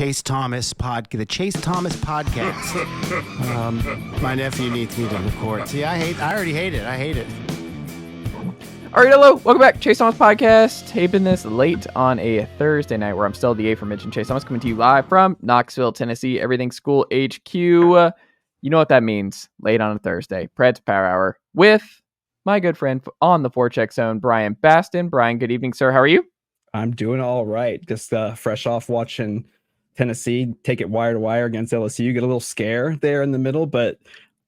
Chase Thomas podcast. My nephew needs me to record. See, I already hate it. I hate it. All right, hello. Welcome back. Chase Thomas podcast. Taping this late on a Thursday night where I'm still the aforementioned Chase Thomas coming to you live from Knoxville, Tennessee. Everything School HQ. You know what that means. Late on a Thursday. Preds Power Hour with my good friend on the Forecheck zone, Bryan Bastin. Bryan, good evening, sir. How are you? I'm doing all right. Just fresh off watching Tennessee take it wire to wire against LSU. Get a little scare there in the middle, but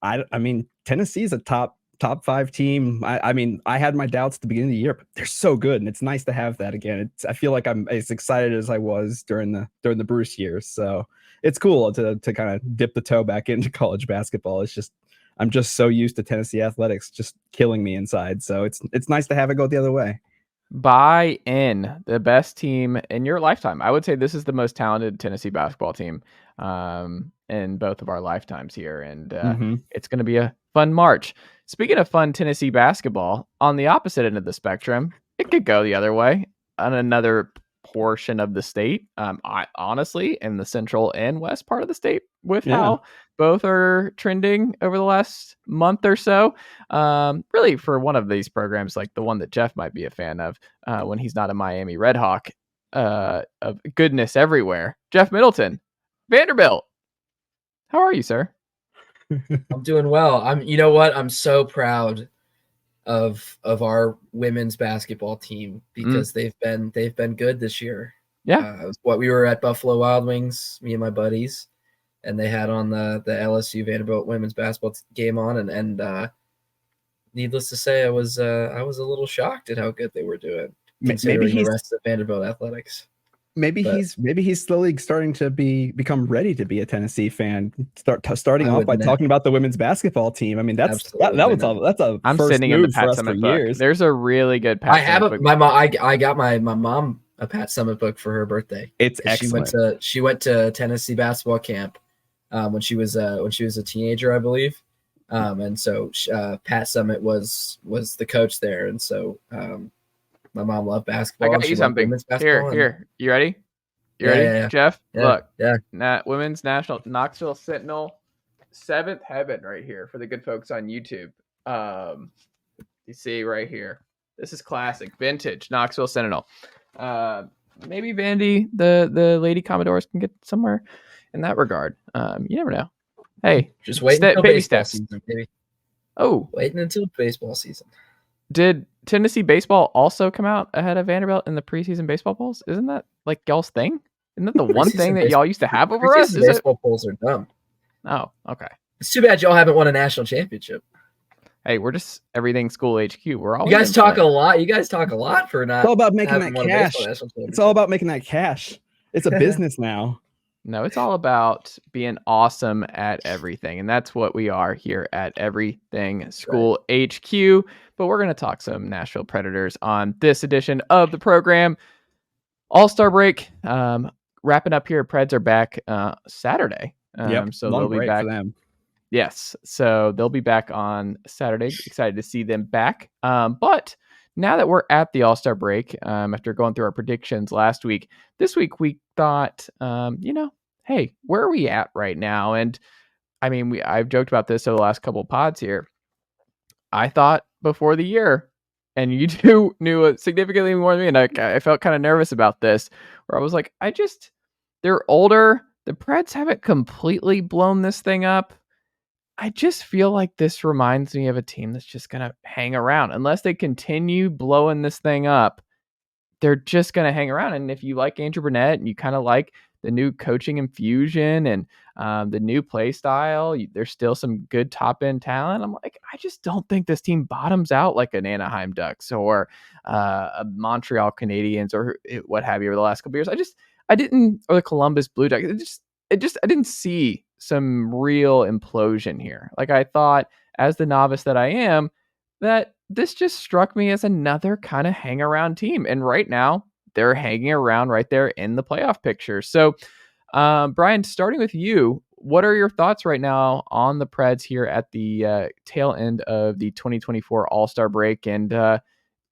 I mean, Tennessee is a top five team. I mean, I had my doubts at the beginning of the year, but they're so good, and it's nice to have that again. I feel like I'm as excited as I was during the Bruce years. So it's cool to kind of dip the toe back into college basketball. It's just I'm just so used to Tennessee athletics just killing me inside. So it's nice to have it go the other way. Buy in, the best team in your lifetime. I would say this is the most talented Tennessee basketball team in both of our lifetimes here, and it's going to be a fun March. Speaking of fun Tennessee basketball, on the opposite end of the spectrum, it could go the other way on another portion of the state. I honestly, in the central and west part of the state, with how both are trending over the last month or so. Really, for one of these programs, like the one that Jeff might be a fan of, when he's not a Miami Redhawk, of goodness everywhere. Jeff Middleton, Vanderbilt. How are you, sir? I'm doing well. You know what? I'm so proud of our women's basketball team because they've been good this year. Yeah. We were at Buffalo Wild Wings, me and my buddies, and they had on the LSU Vanderbilt women's basketball game on, and needless to say, I was a little shocked at how good they were doing considering the rest of Vanderbilt athletics. Maybe he's slowly starting to become ready to be a Tennessee fan. Starting off by talking about the women's basketball team. I mean, that's a I'm first sitting in the move Pat for us Summit for book. years. There's a really good Pat I have Summit book. my mom. I got my mom a Pat Summit book for her birthday. It's excellent. She went to Tennessee basketball camp when she was a teenager, I believe. And so Pat Summit was the coach there, and so my mom loved basketball. I got you something. Here. You ready? You ready, yeah. Jeff? Yeah, Look, Women's National Knoxville Sentinel, 7th Heaven right here for the good folks on YouTube. You see right here. This is classic, vintage Knoxville Sentinel. Maybe Vandy, the Lady Commodores can get somewhere in that regard. You never know. Hey, just wait until baby baseball steps. season, baby. Oh, waiting until baseball season. Did Tennessee baseball also come out ahead of Vanderbilt in the preseason baseball polls? Isn't that like y'all's thing? Isn't that the one thing that y'all used to have over us? Baseball polls are dumb. Oh, okay. It's too bad y'all haven't won a national championship. Hey, we're just everything school HQ. We're all. You guys talk a lot. You guys talk a lot for not. It's all about making that cash. It's all about making that cash. It's a business now. No, it's all about being awesome at everything. And that's what we are here at Everything School HQ. But we're going to talk some Nashville Predators on this edition of the program. All-Star break. Wrapping up here. Preds are back Saturday. So they'll be back. For them. Yes. So they'll be back on Saturday. Excited to see them back. But now that we're at the All-Star break, after going through our predictions last week, this week we thought, hey, where are we at right now? And I mean, I've joked about this over the last couple of pods here. I thought before the year, and you two knew it significantly more than me, and I felt kind of nervous about this, where I was like, they're older. The Preds haven't completely blown this thing up. I just feel like this reminds me of a team that's just going to hang around. Unless they continue blowing this thing up, they're just going to hang around. And if you like Andrew Brunette and you kind of like the new coaching infusion and the new play style, there's still some good top-end talent. I'm like, I just don't think this team bottoms out like an Anaheim Ducks or a Montreal Canadiens or what have you over the last couple of years. I didn't, or the Columbus Blue Jackets. I didn't see some real implosion here. Like I thought, as the novice that I am, that this just struck me as another kind of hang around team. And right now they're hanging around right there in the playoff picture. So, Bryan, starting with you, what are your thoughts right now on the Preds here at the tail end of the 2024 All-Star break? And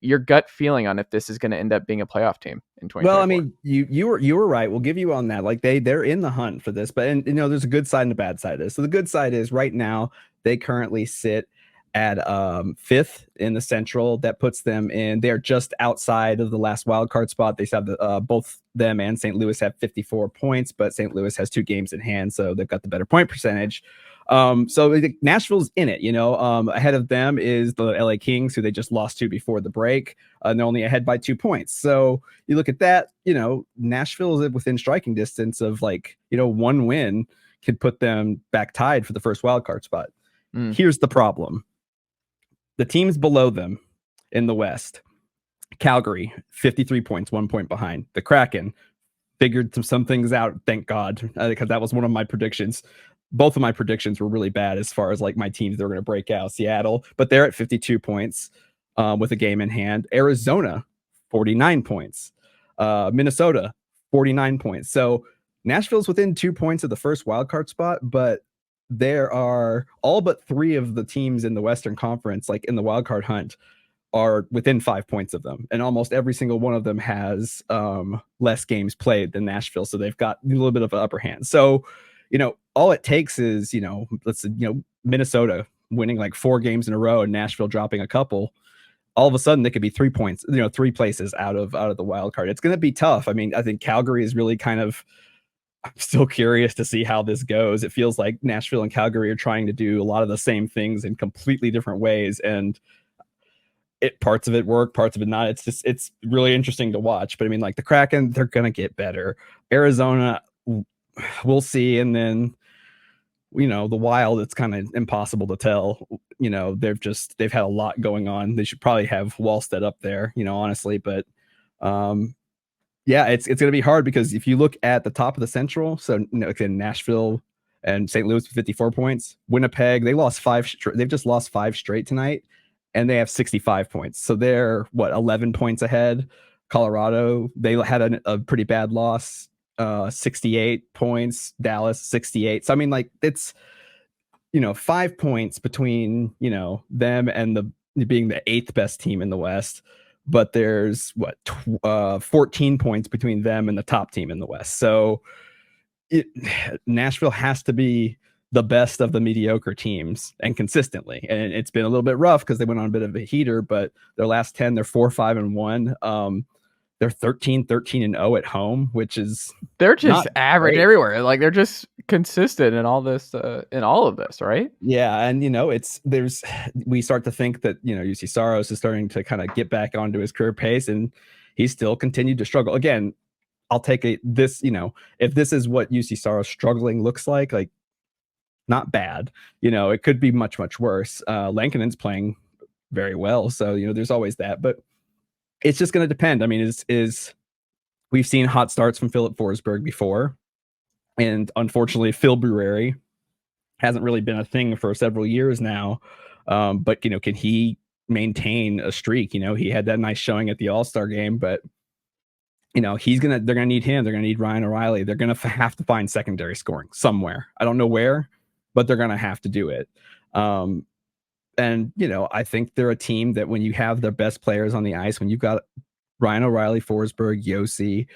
your gut feeling on if this is going to end up being a playoff team in 2024. Well, I mean, you were right. We'll give you on that. Like they're in the hunt for this, but and there's a good side and a bad side of this. So the good side is right now they currently sit at 5th in the Central. That puts them in. They're just outside of the last wild card spot. They have both them and St. Louis have 54 points, but St. Louis has 2 games in hand, so they've got the better point percentage. So Nashville's in it, ahead of them is the LA Kings, who they just lost to before the break. And they're only ahead by 2 points. So you look at that, Nashville is within striking distance of one win could put them back tied for the first wild card spot. Here's the problem. The teams below them in the West, Calgary, 53 points, 1 point behind. The Kraken figured some things out, thank God, because that was one of my predictions. Both of my predictions were really bad as far as my teams that were going to break out. Seattle, but they're at 52 points with a game in hand. Arizona, 49 points. Minnesota, 49 points. So Nashville's within 2 points of the first wildcard spot, but there are all but 3 of the teams in the Western Conference, in the wildcard hunt, are within 5 points of them. And almost every single one of them has less games played than Nashville. So they've got a little bit of an upper hand. So, all it takes is, Minnesota winning 4 games in a row and Nashville dropping a couple. All of a sudden they could be 3 points, 3 places out of the wild card. It's going to be tough. I mean, I think Calgary is really I'm still curious to see how this goes. It feels like Nashville and Calgary are trying to do a lot of the same things in completely different ways. And parts of it work, parts of it not. It's really interesting to watch. But I mean, the Kraken, they're going to get better. Arizona, we'll see. And then, the Wild, it's kind of impossible to tell. They've had a lot going on. They should probably have Wallstead up there, honestly. But yeah, it's going to be hard because if you look at the top of the Central, so Nashville and St. Louis with 54 points, Winnipeg, they've just lost 5 straight tonight, and they have 65 points. So they're 11 points ahead. Colorado, they had a pretty bad loss. 68 points, Dallas 68. So I mean, it's 5 points between them and being the 8th best team in the West, but there's 14 points between them and the top team in the West. So Nashville has to be the best of the mediocre teams and consistently. And it's been a little bit rough because they went on a bit of a heater, but their last 10, they're 4-5-1. They're 13-13-0 at home, which is they're just average great everywhere. They're just consistent in all this, in all of this, right? Yeah, and we start to think that UC Saros is starting to kind of get back onto his career pace, and he's still continued to struggle. Again, I'll take this. If this is what UC Saros struggling looks like not bad. It could be much worse. Lankinen's playing very well, so there's always that, but it's just going to depend. I mean, we've seen hot starts from Philip Forsberg before, and unfortunately, Phil Brewery hasn't really been a thing for several years now. But can he maintain a streak? He had that nice showing at the All-Star game, but they're gonna need him. They're gonna need Ryan O'Reilly. They're gonna have to find secondary scoring somewhere. I don't know where, but they're gonna have to do it. And, I think they're a team that when you have their best players on the ice, when you've got Ryan O'Reilly, Forsberg, Yossi,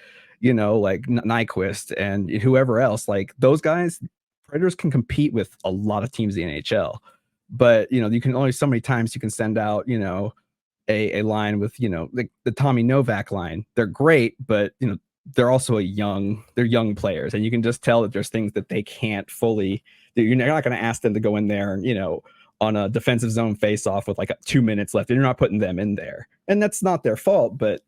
Nyquist and whoever else, those guys, Predators can compete with a lot of teams in the NHL. But, you can only so many times you can send out, a line with, the Tommy Novak line. They're great, but, they're also they're young players. And you can just tell that there's things that they can't you're not going to ask them to go in there and, on a defensive zone face-off with 2 minutes left, and you're not putting them in there. And that's not their fault, but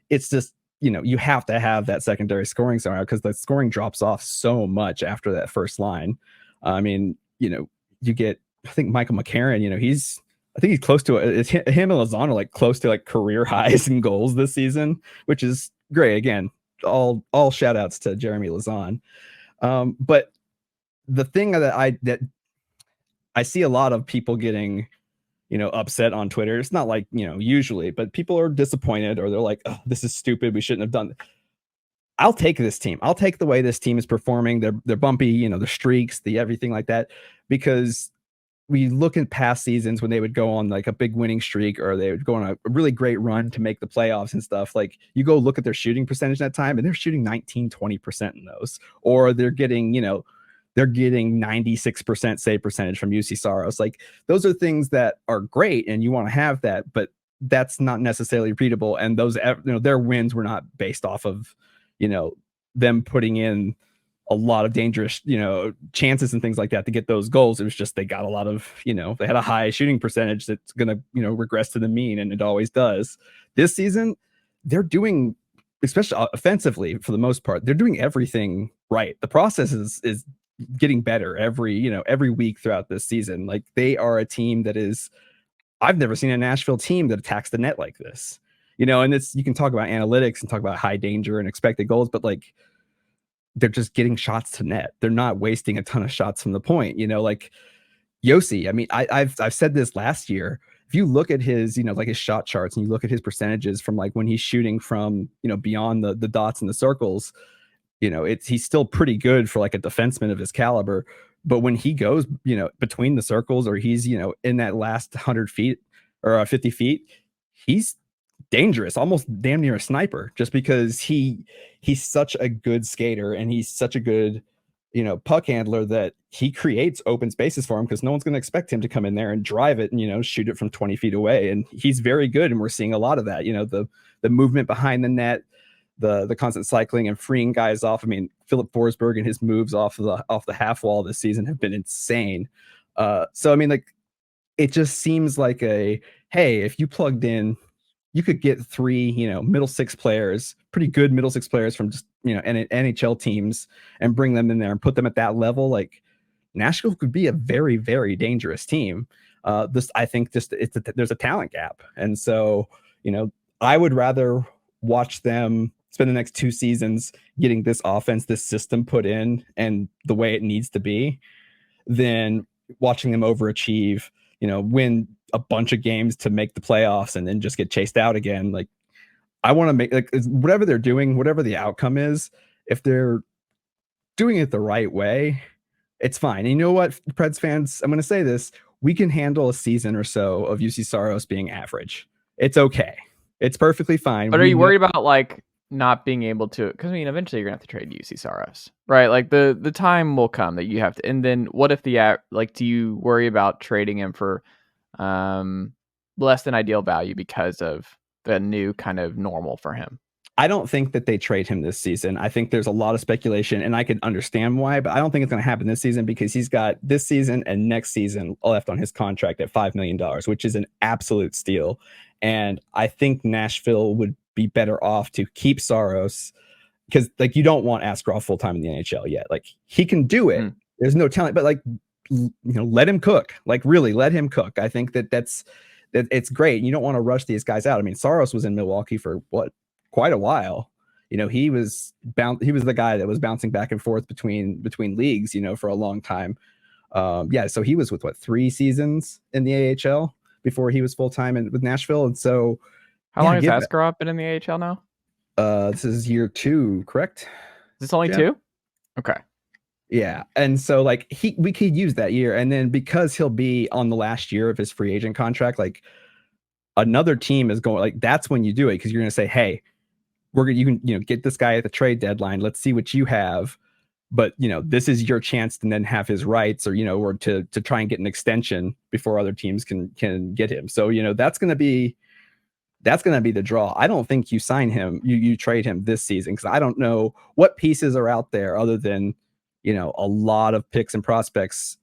it's just, you have to have that secondary scoring somewhere because the scoring drops off so much after that first line. I mean, you get, I think Michael McCarron, I think he's close to it. Him and Lozano are close to career highs in goals this season, which is great. Again, all shout outs to Jeremy Lauzon. But the thing that I see a lot of people getting, upset on Twitter. It's not usually, but people are disappointed or they're like, oh, this is stupid. We shouldn't have done it. I'll take this team. I'll take the way this team is performing. They're bumpy, the streaks, the everything like that, because we look at past seasons when they would go on like a big winning streak or they would go on a really great run to make the playoffs and stuff. Like you go look at their shooting percentage that time and they're shooting 19-20% in those, or they're getting, they're getting 96% save percentage from UC Saros. Like those are things that are great and you want to have that, but that's not necessarily repeatable. And those, their wins were not based off of, them putting in a lot of dangerous, chances and things like that to get those goals. It was just they got a lot of, they had a high shooting percentage that's going to, regress to the mean, and it always does. This season, they're doing, especially offensively for the most part, they're doing everything right. The process is getting better every week throughout this season. Like they are a team that is, I've never seen a Nashville team that attacks the net like this. And it's, you can talk about analytics and talk about high danger and expected goals, but like they're just getting shots to net. They're not wasting a ton of shots from the point, like Yossi. I mean, I've said this last year. If you look at his, like his shot charts and you look at his percentages from like when he's shooting from, beyond the dots and the circles, he's still pretty good for like a defenseman of his caliber. But when he goes, between the circles or he's, in that last 100 feet or 50 feet, he's dangerous, almost damn near a sniper, just because he's such a good skater and he's such a good, puck handler that he creates open spaces for him because no one's going to expect him to come in there and drive it and, shoot it from 20 feet away. And he's very good. And we're seeing a lot of that, the movement behind the net, the constant cycling and freeing guys off. I mean, Philip Forsberg and his moves off the half wall this season have been insane. So, I mean, like, it just seems like hey, if you plugged in, you could get 3, middle six players, pretty good middle six players from just, NHL teams and bring them in there and put them at that level. Like Nashville could be a very, very dangerous team. I think there's a talent gap. And so, I would rather watch them spend the next 2 seasons getting this offense, this system put in and the way it needs to be than watching them overachieve, win a bunch of games to make the playoffs and then just get chased out again. Like I want to make, like, whatever they're doing, whatever the outcome is, if they're doing it the right way, it's fine. And you know what, Preds fans, I'm going to say this, we can handle a season or so of UC Saros being average. It's okay. It's perfectly fine. But are you worried about like not being able to, because I mean, eventually you're gonna have to trade UC Saros, right? Like the time will come that you have to, and then what if do you worry about trading him for less than ideal value because of the new kind of normal for him? I don't think that they trade him this season. I think there's a lot of speculation, and I can understand why, but I don't think it's going to happen this season because he's got this season and next season left on his contract at $5 million, which is an absolute steal. And I think Nashville would be better off to keep Saros because, like, you don't want Askarov full time in the NHL yet. Like, he can do it. There's no talent, but like, let him cook. Like, really, let him cook. I think that it's great. You don't want to rush these guys out. I mean, Saros was in Milwaukee for quite a while. He was the guy that was bouncing back and forth between leagues, for a long time. So he was with 3 seasons in the AHL before he was full time with Nashville. And so, how long has Askarov been in the AHL now? This is year 2, correct? Is this only 2? Okay. Yeah, and so like we could use that year, and then because he'll be on the last year of his free agent contract, like another team is going, like, that's when you do it because you're going to say, hey, you can get this guy at the trade deadline. Let's see what you have. But, this is your chance to then have his rights or to try and get an extension before other teams can get him. So, that's going to be the draw. I don't think you sign him, you trade him this season because I don't know what pieces are out there other than, a lot of picks and prospects.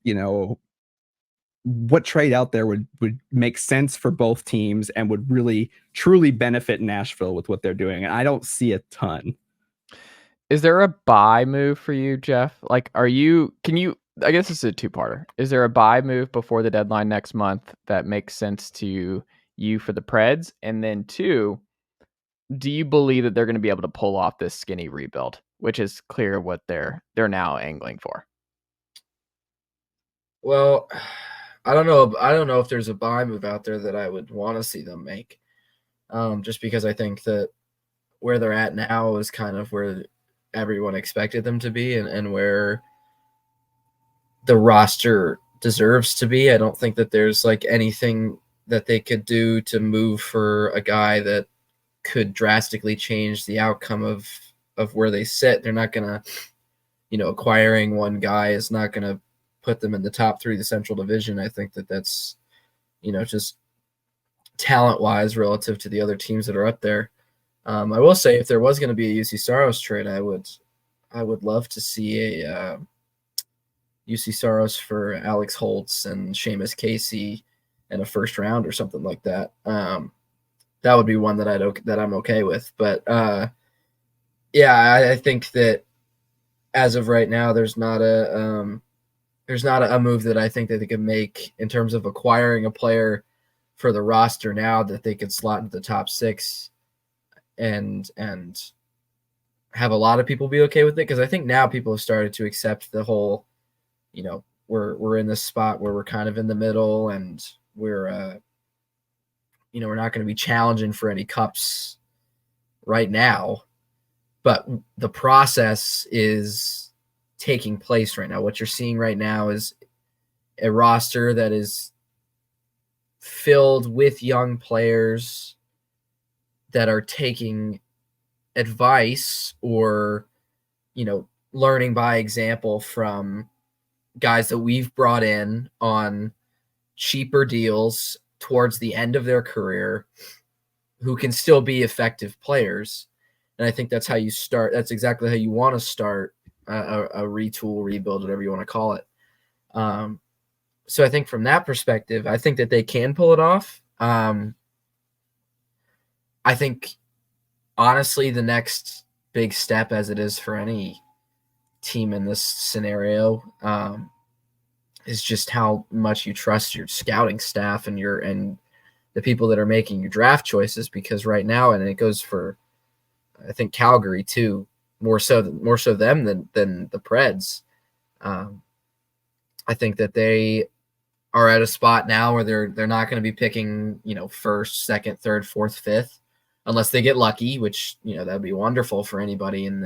What trade out there would make sense for both teams and would really truly benefit Nashville with what they're doing. And I don't see a ton. Is there a buy move for you, Jeff? Like, I guess this is a 2-parter. Is there a buy move before the deadline next month that makes sense to you for the Preds? And then 2, do you believe that they're going to be able to pull off this skinny rebuild, which is clear what they're now angling for? Well, I don't know if there's a buy move out there that I would want to see them make. Just because I think that where they're at now is kind of where everyone expected them to be and where the roster deserves to be. I don't think that there's like anything that they could do to move for a guy that could drastically change the outcome of where they sit. They're not gonna, acquiring one guy is not gonna put them in the top 3 of the Central Division. I think that that's, just talent-wise relative to the other teams that are up there. I will say, if there was going to be a UC Saros trade, I would love to see a UC Saros for Alex Holtz and Seamus Casey and a first round or something like that. That would be one that I'm okay with. But I think that as of right now, there's not a move that I think that they could make in terms of acquiring a player for the roster now that they could slot into the top 6 and have a lot of people be okay with it. Because I think now people have started to accept the whole, we're in this spot where we're kind of in the middle, and we're we're not going to be challenging for any cups right now, but the process is taking place right now. What you're seeing right now is a roster that is filled with young players that are taking advice or, learning by example from guys that we've brought in on cheaper deals towards the end of their career who can still be effective players. And I think that's how you start. That's exactly how you want to start a retool, rebuild, whatever you want to call it. So I think from that perspective, I think that they can pull it off. I think, honestly, the next big step, as it is for any team in this scenario, is just how much you trust your scouting staff and the people that are making your draft choices. Because right now, and it goes for, I think, Calgary too, more so them than the Preds. I think that they are at a spot now where they're not going to be picking, first, second, third, fourth, fifth, unless they get lucky, which, that'd be wonderful for anybody in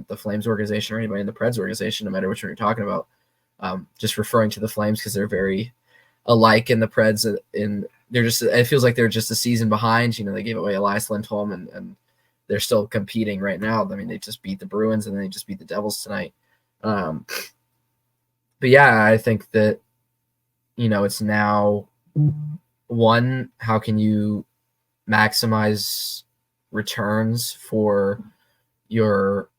the Flames organization or anybody in the Preds organization, no matter which one you're talking about. Just referring to the Flames because they're very alike in the Preds, and it feels like they're just a season behind. They gave away Elias Lindholm, and they're still competing right now. I mean, they just beat the Bruins and they just beat the Devils tonight. But yeah, I think that, it's now one, how can you maximize returns for your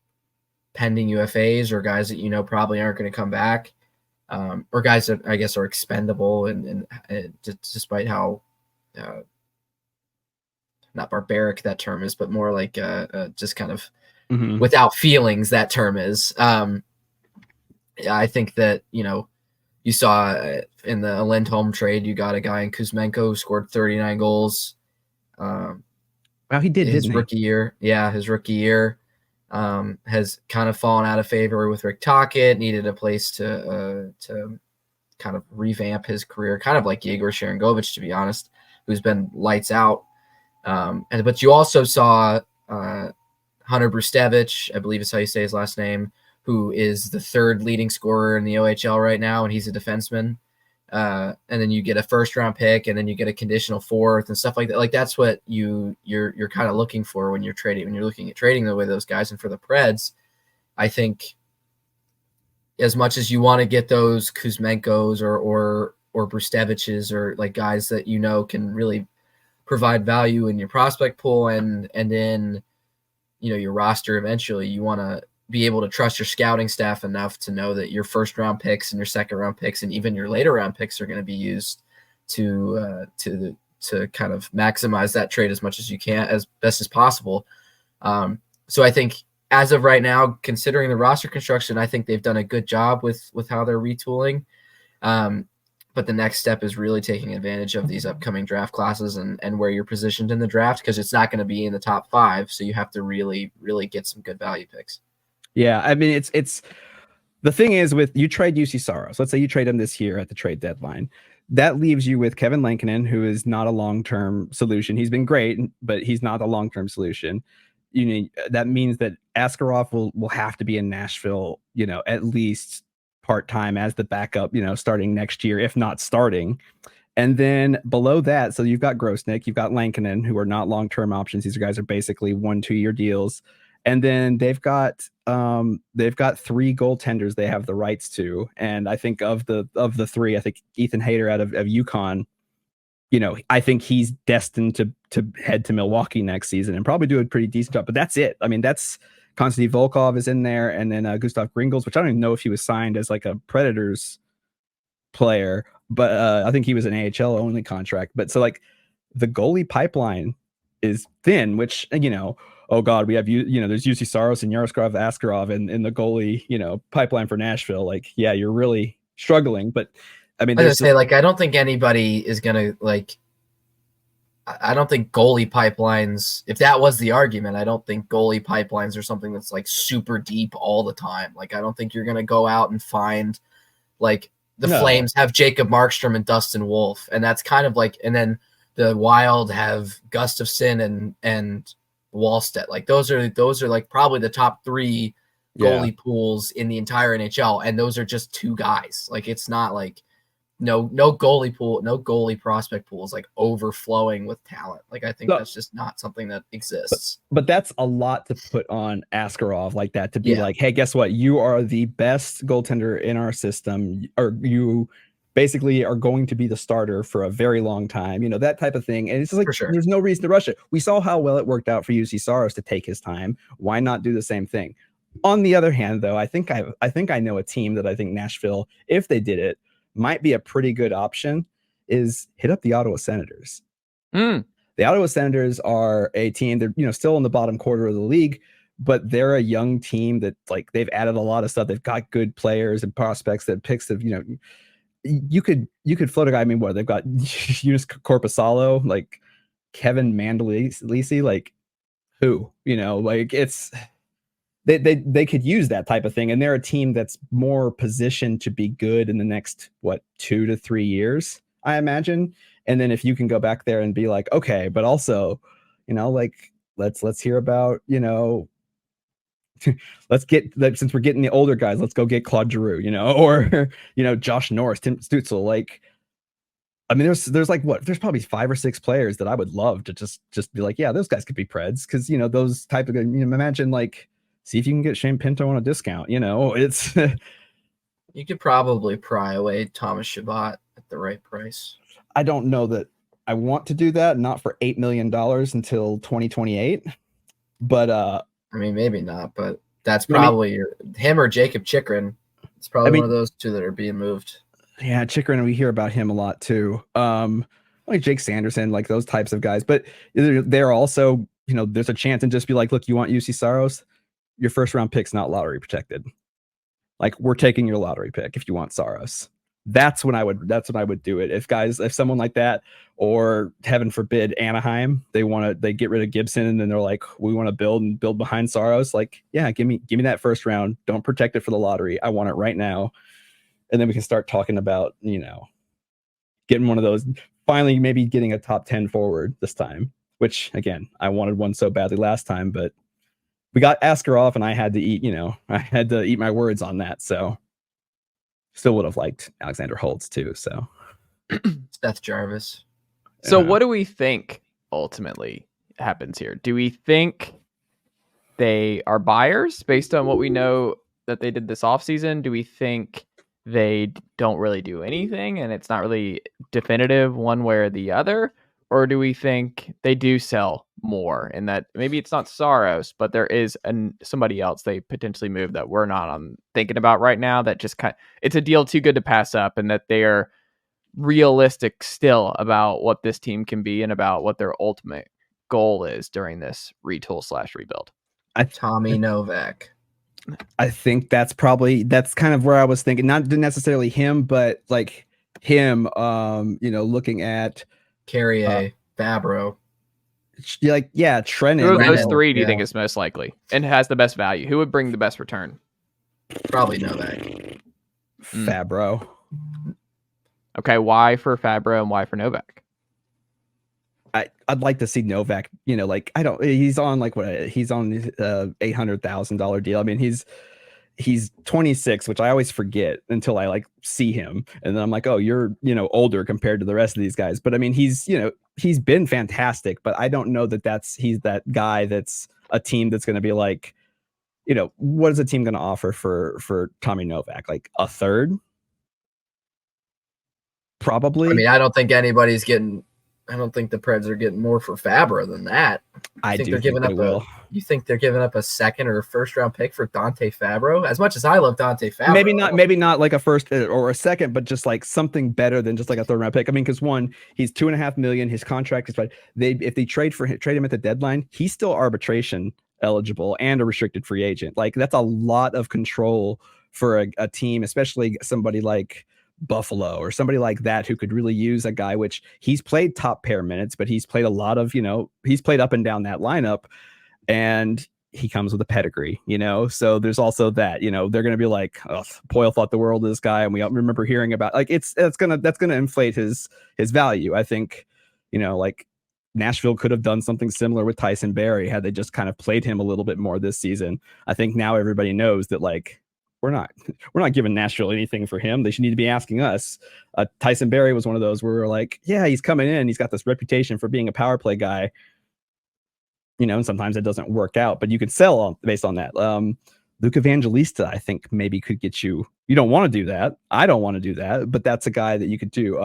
pending UFAs or guys that probably aren't going to come back, or guys that I guess are expendable and despite how not barbaric that term is, but more like just kind of without feelings that term is. I think that you saw in the Lindholm trade, you got a guy in Kuzmenko who scored 39 goals. Wow, he did his didn't rookie year. Yeah, his rookie year has kind of fallen out of favor with Rick Tocchet. Needed a place to kind of revamp his career, kind of like Yegor Sharangovich, to be honest, who's been lights out. But you also saw Hunter Brustevich, I believe is how you say his last name, who is the 3rd leading scorer in the OHL right now, and he's a defenseman. And then you get a first-round pick, and then you get a conditional 4th and stuff like that. Like, that's what you're kind of looking for when you're trading, when you're looking at trading the way those guys. And for the Preds, I think as much as you want to get those Kuzmenkos or Brusteviches or like guys that can really provide value in your prospect pool and in your roster eventually, you want to be able to trust your scouting staff enough to know that your first round picks and your second round picks and even your later round picks are going to be used to kind of maximize that trade as much as you can, as best as possible. So I think as of right now, considering the roster construction, I think they've done a good job with how they're retooling. But the next step is really taking advantage of these upcoming draft classes and where you're positioned in the draft, because it's not going to be in the top 5. So you have to really, really get some good value picks. Yeah, I mean, it's the thing is, with you trade UC Saros, let's say you trade him this year at the trade deadline, that leaves you with Kevin Lankinen, who is not a long-term solution. He's been great, but he's not a long-term solution. That means that Askarov will have to be in Nashville, at least part-time as the backup, starting next year, if not starting. And then below that, so you've got Grosnick, you've got Lankinen, who are not long-term options. These guys are basically 1-2 year deals. And then they've got 3 goaltenders they have the rights to. And I think of the 3, I think Ethan Hayter out of UConn, I think he's destined to head to Milwaukee next season and probably do a pretty decent job. But that's it. I mean, that's Konstantin Volkov is in there, and then Gustav Gringles, which I don't even know if he was signed as like a Predators player, but I think he was an AHL only contract. But so like the goalie pipeline is thin, which oh god, we have there's UC Saros and Yaroslav Askarov in the goalie pipeline for Nashville. Like, yeah, you're really struggling. But I mean, I was gonna say, like, I don't think anybody is gonna like. I don't think goalie pipelines, if that was the argument, I don't think goalie pipelines are something that's like super deep all the time. Like, I don't think you're going to go out and find like the Flames have Jacob Markstrom and Dustin Wolf. And that's kind of like, and then the Wild have Gustafsson and Wallstedt. Like those are like probably the top 3 goalie pools in the entire NHL. And those are just 2 guys. Like, it's not like, no goalie pool, no goalie prospect pool is like overflowing with talent. Like, I think that's just not something that exists. But that's a lot to put on Askarov like that, to be like, hey, guess what? You are the best goaltender in our system, or you basically are going to be the starter for a very long time, that type of thing. And it's just like, There's no reason to rush it. We saw how well it worked out for UC Saros to take his time. Why not do the same thing? On the other hand, though, I think I know a team that I think Nashville, if they did it, might be a pretty good option, is hit up the Ottawa Senators. The Ottawa Senators are a team, they're still in the bottom quarter of the league, but they're a young team that, like, they've added a lot of stuff. They've got good players and prospects that picks of, you could float a guy. I mean, what they've got, Eunice Corpusalo, like Kevin Mandolisi, like who, like it's. They could use that type of thing, and they're a team that's more positioned to be good in the next 2 to 3 years, I imagine. And then if you can go back there and be like, okay, but also, like let's hear about, let's get that, since we're getting the older guys, let's go get Claude Giroux, or Josh Norris, Tim Stützle. Like, I mean, there's like there's probably 5 or 6 players that I would love to just be like, yeah, those guys could be Preds, because those type of, imagine like. See if you can get Shane Pinto on a discount. It's you could probably pry away Thomas Chabot at the right price. I don't know that I want to do that. Not for $8 million until 2028. But I mean, maybe not. But that's probably him or Jacob Chikrin. It's probably one of those 2 that are being moved. Yeah, Chikrin. We hear about him a lot too. Like Jake Sanderson, like those types of guys. But they're also, there's a chance and just be like, look, you want UC Saros? Your first round pick's not lottery protected. Like, we're taking your lottery pick if you want Saros. That's when I would do it. If someone like that, or heaven forbid Anaheim, they get rid of Gibson and then they're like, we want to build behind Saros. Like, yeah, give me that first round. Don't protect it for the lottery. I want it right now. And then we can start talking about, getting one of those, finally maybe getting a top 10 forward this time, which again, I wanted one so badly last time, but we got Askarov, and I had to eat my words on that. So still would have liked Alexander Holtz too. So Seth Jarvis. So what do we think ultimately happens here? Do we think they are buyers based on what we know that they did this offseason? Do we think they don't really do anything and it's not really definitive one way or the other? Or do we think they do sell more, and that maybe it's not Saros, but there is somebody else they potentially move that we're not thinking about right now, that just it's a deal too good to pass up, and that they are realistic still about what this team can be and about what their ultimate goal is during this retool/rebuild? Tommy Novak. I think that's kind of where I was thinking, not necessarily him, but like him, looking at Carrier, Fabro. Like, yeah, Trennan. Who of those 3 do you think is most likely and has the best value? Who would bring the best return? Probably Novak. Fabro. Okay, why for Fabro and why for Novak? I'd like to see Novak, he's on like he's on $800,000 deal. I mean, he's 26, which I always forget until I like see him. And then I'm like, oh, you're, older compared to the rest of these guys. But I mean, he's been fantastic, but I don't know that he's that guy that's a team that's going to be like, what is a team going to offer for Tommy Novak? Like a third? Probably. I mean, I don't think the Preds are getting more for Fabra than that. I think they're giving up You think they're giving up a second or a first round pick for Dante Fabro? As much as I love Dante Fabro, maybe not like a first or a second, but just like something better than just like a third round pick. I mean, because one, he's $2.5 million. His contract is if they trade him at the deadline, he's still arbitration eligible and a restricted free agent. Like that's a lot of control for a team, especially somebody like Buffalo or somebody like that who could really use a guy, which he's played top pair minutes, but he's played a lot of, he's played up and down that lineup, and he comes with a pedigree, so there's also that, they're going to be like, oh, Poyle thought the world of this guy. And we remember hearing about like, that's going to inflate his value. I think, like Nashville could have done something similar with Tyson Barrie had they just kind of played him a little bit more this season. I think now everybody knows that like, we're not giving Nashville anything for him. They should need to be asking us. Tyson Barrie was one of those where we're like, yeah, he's coming in. He's got this reputation for being a power play guy, and sometimes it doesn't work out, but you could sell based on that. Luke Evangelista, I think maybe could get you. You don't want to do that. I don't want to do that, but that's a guy that you could do.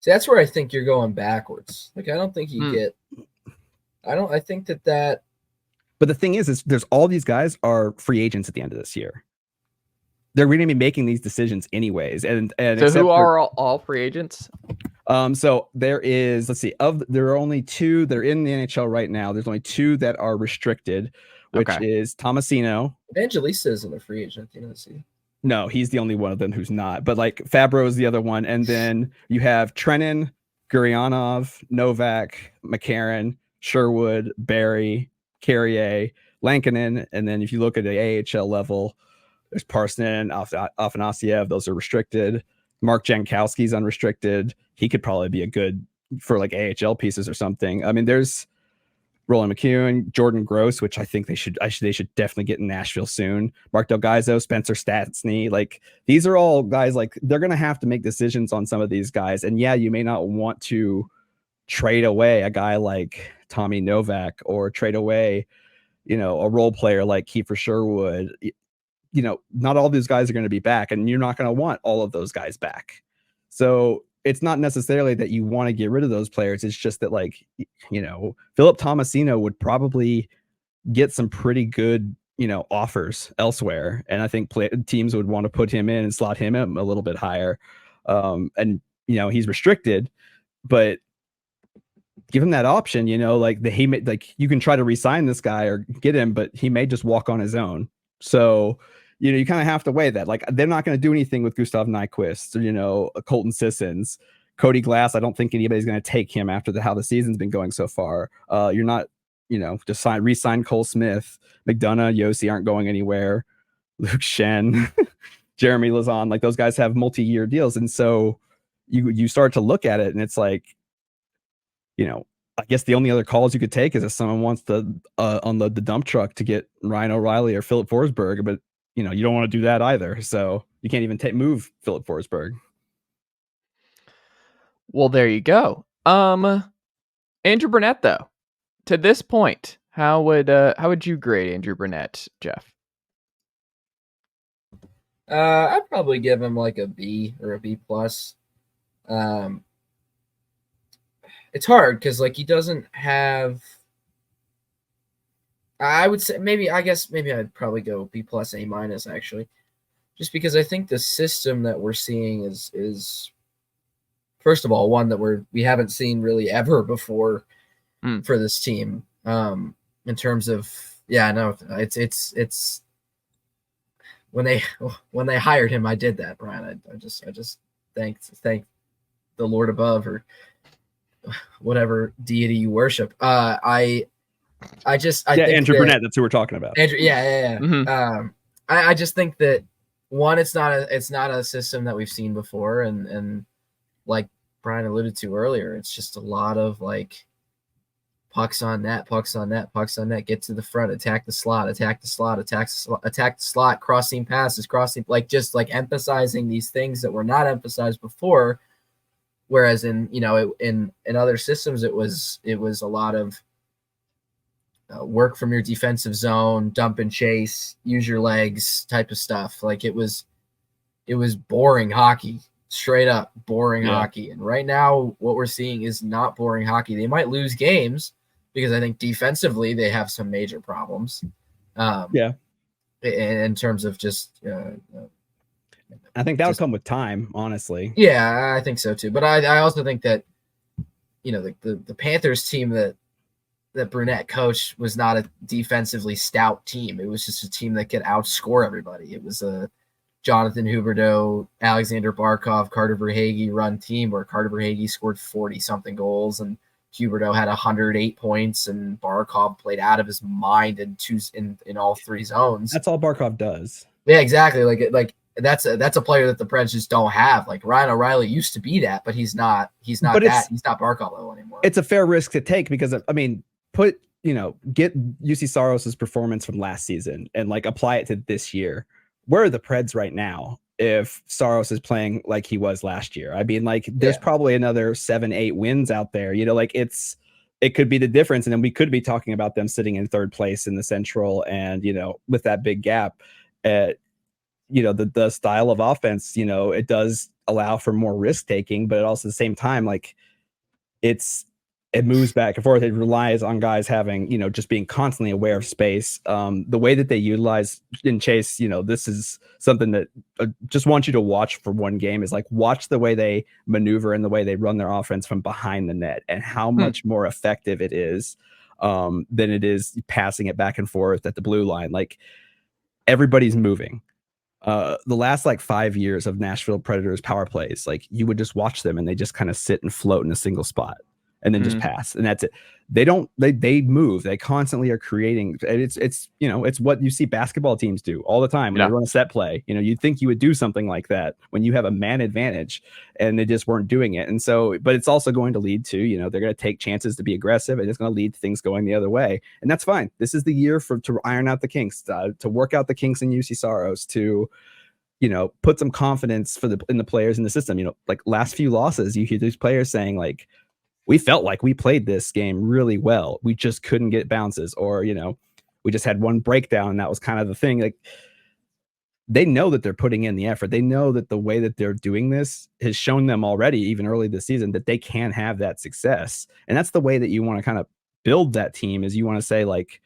See, that's where I think you're going backwards. Like, I don't think I think that. But the thing is there's all these guys are free agents at the end of this year. They're going to be making these decisions anyways. And so who are all free agents? So there is, there are only two that are in the NHL right now. There's only two that are restricted, which is Tomasino. Evangelista isn't a free agent, No, he's the only one of them who's not. But like Fabro is the other one. And then you have Trenin, Gurionov, Novak, McCarron, Sherwood, Barrie, Carrier, Lankinen. And then if you look at the AHL level, there's Parsonen, Afanasiev. Those are restricted. Mark Jankowski's unrestricted. He could probably be a good for like AHL pieces or something. I mean, there's Roland McEwen, Jordan Gross, which I think they should definitely get in Nashville soon. Mark Del Gaizo, Spencer Stastny. Like these are all guys, like they're going to have to make decisions on some of these guys. And yeah, you may not want to trade away a guy like Tommy Novak or trade away, a role player like Kiefer Sherwood. Not all these guys are going to be back, and you're not going to want all of those guys back. So it's not necessarily that you want to get rid of those players. It's just that like, Philip Tomasino would probably get some pretty good, offers elsewhere. And I think teams would want to put him in and slot him in a little bit higher. And he's restricted, but give him that option, you can try to re-sign this guy or get him, but he may just walk on his own. So, you kind of have to weigh that. Like, they're not going to do anything with Gustav Nyquist or, Colton Sissons. Cody Glass, I don't think anybody's going to take him after how the season's been going so far. You're not, just re-sign Cole Smith. McDonough, Yossi aren't going anywhere. Luke Shen, Jeremy Lazon, like those guys have multi-year deals. And so you start to look at it and it's like, I guess the only other calls you could take is if someone wants to unload the dump truck to get Ryan O'Reilly or Philip Forsberg, but you don't want to do that either. So you can't even move Philip Forsberg. Well, there you go. Andrew Brunette, though, to this point, how would you grade Andrew Brunette, Jeff? I'd probably give him like a B or a B plus. It's hard because like he doesn't have. I would say maybe I'd probably go B plus A minus actually, just because I think the system that we're seeing is first of all one that we haven't seen really ever before for this team. In terms of it's when they hired him, I did that, Bryan. I just thanked the Lord above or whatever deity you worship. I think Andrew Brunette, that's who we're talking about. Andrew, yeah. Mm-hmm. I just think that one, it's not a system that we've seen before, and like Bryan alluded to earlier, it's just a lot of like pucks on net, get to the front, attack the slot, crossing passes, just like emphasizing these things that were not emphasized before. Whereas in other systems, it was a lot of work from your defensive zone, dump and chase, use your legs type of stuff. Like it was boring hockey, straight up boring hockey. And right now what we're seeing is not boring hockey. They might lose games because I think defensively they have some major problems. In terms of just I think that would come with time, honestly. Yeah, I think so too. But I also think that, the Panthers team that Brunette coached was not a defensively stout team. It was just a team that could outscore everybody. It was a Jonathan Huberdeau, Alexander Barkov, Carter Verhaeghe run team where Carter Verhaeghe scored 40-something goals and Huberdeau had 108 points and Barkov played out of his mind in all three zones. That's all Barkov does. Yeah, exactly. Like that's a player that the Preds just don't have. Like Ryan O'Reilly used to be that, but he's not he's not Barkov level anymore. It's a fair risk to take because get UC Saros's performance from last season and like apply it to this year. Where are the Preds right now if Saros is playing like he was last year? I mean, like there's probably another 7-8 wins out there. It could be the difference. And then we could be talking about them sitting in third place in the Central and, with that big gap, the style of offense, it does allow for more risk taking, but also at the same time, like it moves back and forth. It relies on guys having, just being constantly aware of space. The way that they utilize in chase, this is something that I just want you to watch for one game is like, watch the way they maneuver and the way they run their offense from behind the net and how much more effective it is than it is passing it back and forth at the blue line. Like everybody's moving. The last 5 years of Nashville Predators power plays, like you would just watch them and they just kind of sit and float in a single spot. And then just pass, and that's it. They move. They constantly are creating. It's what you see basketball teams do all the time when they run a set play. You'd think you would do something like that when you have a man advantage, and they just weren't doing it. And so, but it's also going to lead to, they're going to take chances to be aggressive, and it's going to lead to things going the otto way. And that's fine. This is the year to iron out the kinks, to work out the kinks in UC Saros, to put some confidence in the players in the system. Like last few losses, you hear these players saying like, we felt like we played this game really well. We just couldn't get bounces, or, we just had one breakdown and that was kind of the thing. Like they know that they're putting in the effort. They know that the way that they're doing this has shown them already, even early this season, that they can have that success. And that's the way that you want to kind of build that team is you want to say like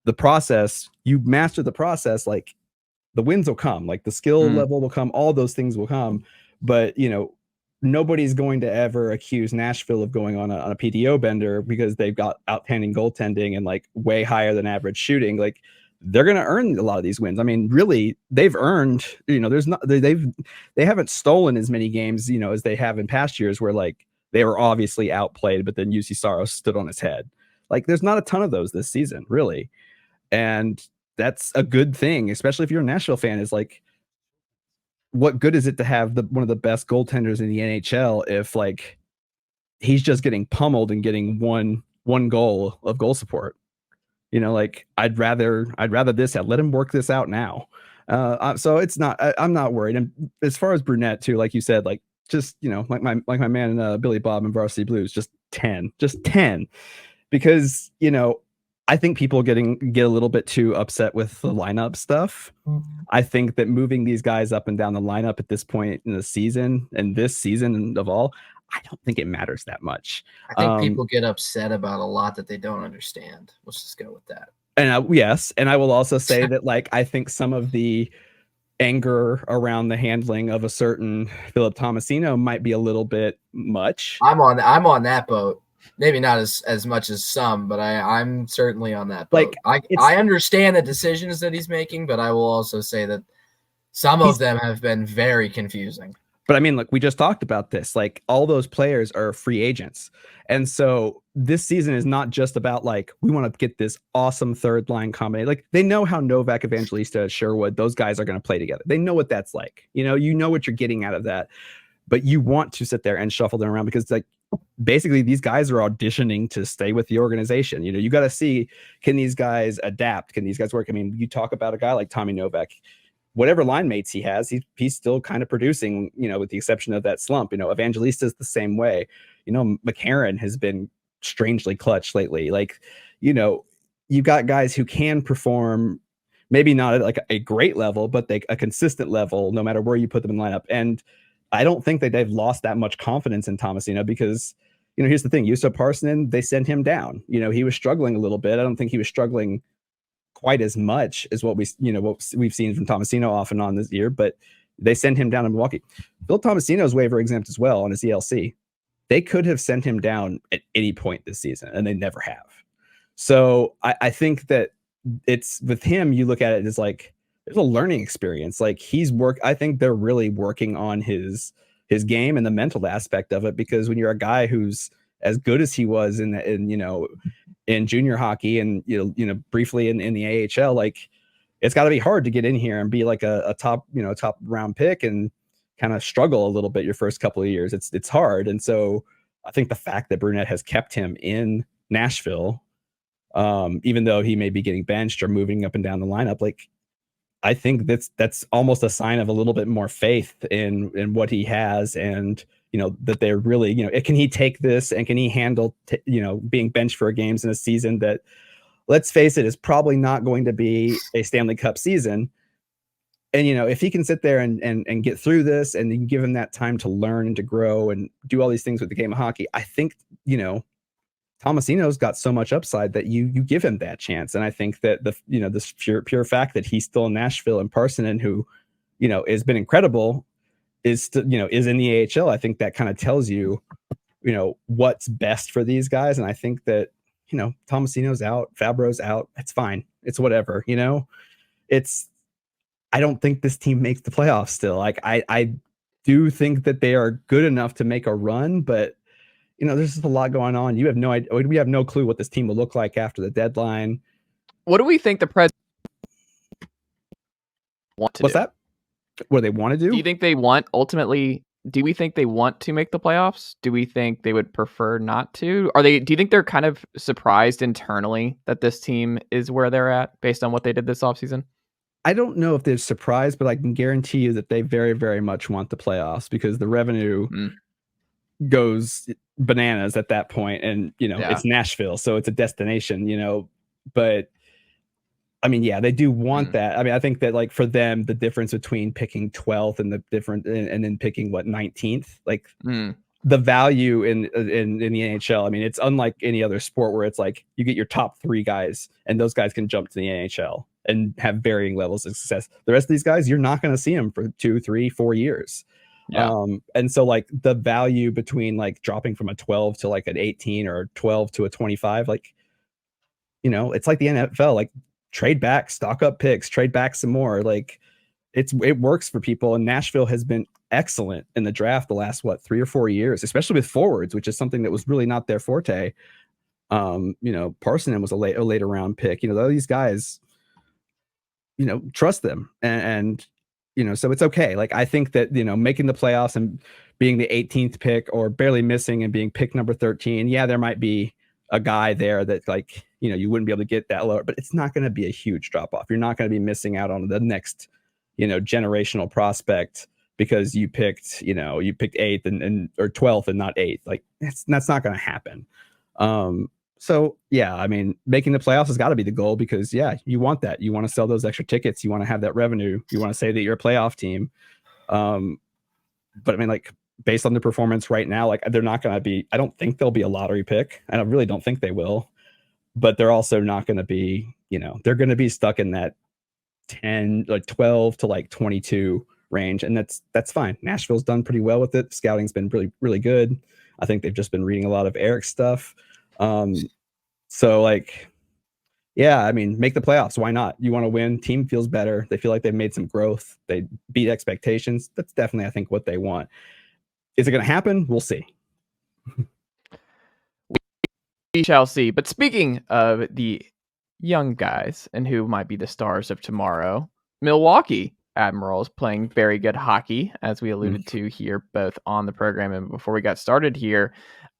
the process, you master the process, like the wins will come, like the skill level will come, all those things will come. But, nobody's going to ever accuse Nashville of going on a PTO bender because they've got outstanding goaltending and like way higher than average shooting. Like they're going to earn a lot of these wins. I mean, really, they've earned, they haven't stolen as many games, as they have in past years where like they were obviously outplayed, but then UC Saros stood on his head. Like there's not a ton of those this season, really. And that's a good thing, especially if you're a Nashville fan, is like, what good is it to have one of the best goaltenders in the NHL if like he's just getting pummeled and getting one goal of goal support? Like I'd rather this out. Let him work this out now. So it's not. I'm not worried. And as far as Brunette too, like you said, like just like my man Billy Bob in Varsity Blues, just 10, because I think people get a little bit too upset with the lineup stuff. I think that moving these guys up and down the lineup at this point in the season and this season of all, I don't think it matters that much. I think people get upset about a lot that they don't understand. Let's just go with that. And yes, and I will also say that like I think some of the anger around the handling of a certain Philip Tomasino might be a little bit much. I'm on that boat. Maybe not as much as some, but I'm certainly on that boat. Like I understand the decisions that he's making, but I will also say that some of them have been very confusing. But I mean, like we just talked about this, like all those players are free agents. And so this season is not just about like, we want to get this awesome third line combination. Like they know how Novak, Evangelista, Sherwood, those guys are going to play together. They know what that's like. You know what you're getting out of that. But you want to sit there and shuffle them around because like basically these guys are auditioning to stay with the organization. You got to see, can these guys adapt? Can these guys work? I mean, you talk about a guy like Tommy Novak, whatever line mates he has, he's still kind of producing, with the exception of that slump. Evangelista's the same way. McCarron has been strangely clutch lately. Like, you've got guys who can perform, maybe not at like a great level, but a consistent level, no matter where you put them in lineup. And I don't think that they've lost that much confidence in Tomasino because, here's the thing, Juuso Parssinen, they sent him down. He was struggling a little bit. I don't think he was struggling quite as much as what we've seen from Tomasino off and on this year, but they sent him down in Milwaukee. Phil Tomasino's waiver exempt as well on his ELC. They could have sent him down at any point this season, and they never have. So I think that it's with him, you look at it as like, there's a learning experience. Like I think they're really working on his game and the mental aspect of it, because when you're a guy who's as good as he was in junior hockey and briefly in the AHL, like it's got to be hard to get in here and be like a top round pick and kind of struggle a little bit your first couple of years. It's hard. And so I think the fact that Brunette has kept him in Nashville, even though he may be getting benched or moving up and down the lineup, like I think that's almost a sign of a little bit more faith in what he has, and that they're really, can he take this and can he handle being benched for games in a season that, let's face it, is probably not going to be a Stanley Cup season. And if he can sit there and get through this, and you give him that time to learn and to grow and do all these things with the game of hockey, I think Tomasino's got so much upside that you give him that chance. And I think that this pure fact that he's still in Nashville, and Parssinen, who, has been incredible, is in the AHL. I think that kind of tells you, what's best for these guys. And I think that, Tomasino's out, Fabro's out. It's fine. It's whatever, I don't think this team makes the playoffs still. Like I do think that they are good enough to make a run, but there's just a lot going on. You have no idea. We have no clue what this team will look like after the deadline. What do we think the president want to What's do? that? What do they want to do? Do you think they want ultimately? Do we think they want to make the playoffs? Do we think they would prefer not to? Do you think they're kind of surprised internally that this team is where they're at based on what they did this offseason? I don't know if they're surprised, but I can guarantee you that they very, very much want the playoffs, because the revenue goes bananas at that point. And, it's Nashville, so it's a destination, but I mean, yeah, they do want that. I mean, I think that, like, for them, the difference between picking 12th and then picking 19th, like the value in the NHL. I mean, it's unlike any other sport where it's like you get your top 3 guys and those guys can jump to the NHL and have varying levels of success. The rest of these guys, you're not going to see them for 2, 3, 4 years. Yeah. And so, like, the value between like dropping from a 12 to like an 18 or 12 to a 25, like, it's like the NFL, like, trade back, stock up picks, trade back some more. Like, it works for people. And Nashville has been excellent in the draft the last 3 or 4 years, especially with forwards, which is something that was really not their forte. Parssinen was a later round pick. These guys, trust them, and so it's okay. Like, I think that, making the playoffs and being the 18th pick or barely missing and being pick number 13, yeah, there might be a guy there that, like, you wouldn't be able to get that lower, but it's not going to be a huge drop off. You're not going to be missing out on the next, generational prospect because you picked 8th and or 12th and not 8th. Like, that's not going to happen. So yeah, I mean, making the playoffs has got to be the goal, because yeah, you want that. You want to sell those extra tickets. You want to have that revenue. You want to say that you're a playoff team. But I mean, like, based on the performance right now, like, they're not going to be, I don't think they'll be a lottery pick. I really don't think they will, but they're also not going to be, they're going to be stuck in that 12 to 22 range. And that's fine. Nashville's done pretty well with it. Scouting's been really, really good. I think they've just been reading a lot of Eric's stuff. So, like, yeah, I mean, make the playoffs. Why not? You want to win. Team feels better. They feel like they've made some growth. They beat expectations. That's definitely, I think, what they want. Is it going to happen? We'll see. We shall see. But speaking of the young guys and who might be the stars of tomorrow, Milwaukee Admirals playing very good hockey, as we alluded to here, both on the program and before we got started here.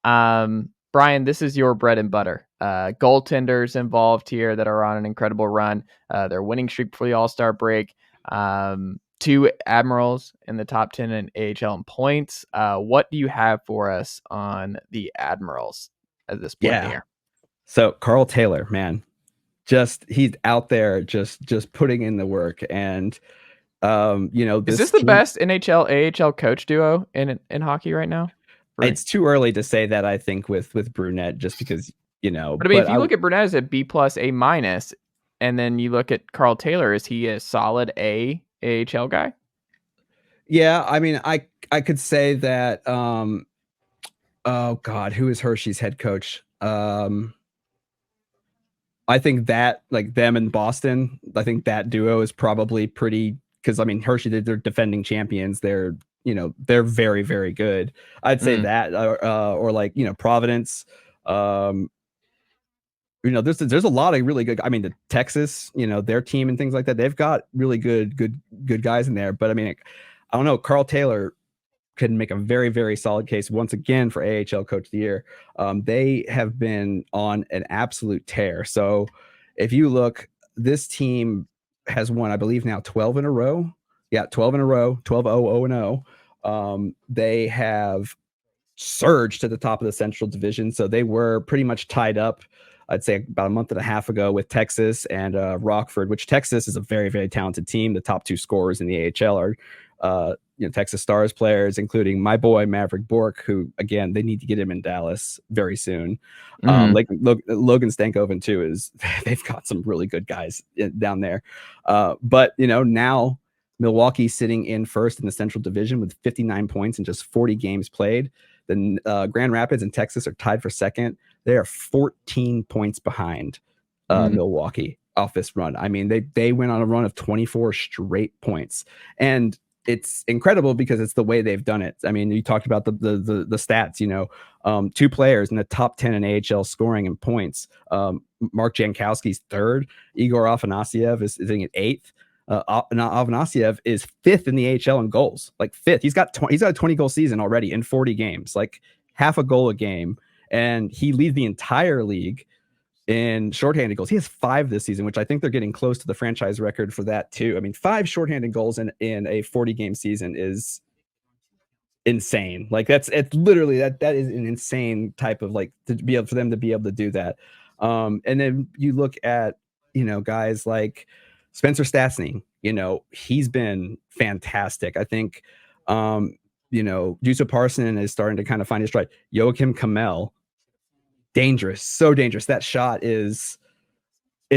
Bryan, this is your bread and butter. Goaltenders involved here that are on an incredible run. They're winning streak before the All-Star break. 2 Admirals in the top 10 in AHL in points. What do you have for us on the Admirals at this point in the year? So Carl Taylor, man, he's out there just putting in the work. And is this the best NHL AHL coach duo in hockey right now? It's too early to say that, I think, with Brunette, just because, But I mean, if you look at Brunette as a B+, A-, and then you look at Carl Taylor, is he a solid A AHL guy? Yeah, I mean, I could say that. Oh God, who is Hershey's head coach? I think that, like, them and Bastin, I think that duo is probably pretty, because I mean, Hershey, they're defending champions. They're very, very good. I'd say that, or like, Providence. There's a lot of really good. I mean, the Texas, their team and things like that. They've got really good guys in there. But I mean, I don't know. Carl Taylor can make a very, very solid case once again for AHL Coach of the Year. They have been on an absolute tear. So if you look, this team has won, I believe now 12 in a row. Yeah, 12 in a row, 12-0-0-0. They have surged to the top of the Central Division. So they were pretty much tied up, I'd say, about a month and a half ago with Texas and Rockford, which Texas is a very, very talented team. The top 2 scorers in the AHL are Texas Stars players, including my boy Maverick Bork, who, again, they need to get him in Dallas very soon. Like Logan Stankoven too, they've got some really good guys down there. But now Milwaukee's sitting in first in the Central Division with 59 points in just 40 games played. Then Grand Rapids and Texas are tied for second. They are 14 points behind Milwaukee off this run. I mean, they went on a run of 24 straight points, and it's incredible because it's the way they've done it. I mean, you talked about the stats. 2 players in the top 10 in AHL scoring and points. Mark Jankowski's 3rd. Igor Afanasyev is in at 8th. Afanasyev is 5th in the AHL in goals, like 5th. He's got a 20-goal season already in 40 games, like half a goal a game, and he leads the entire league in shorthanded goals. He has 5 this season, which I think they're getting close to the franchise record for that too. I mean, 5 shorthanded goals in a 40-game season is insane. Like it's literally that is an insane type of, like, to be able for them to be able to do that. And then you look at guys like Spencer Stastny. He's been fantastic. I think Juice Parson is starting to kind of find his stride. Joachim Kamel, dangerous, so dangerous. That shot it's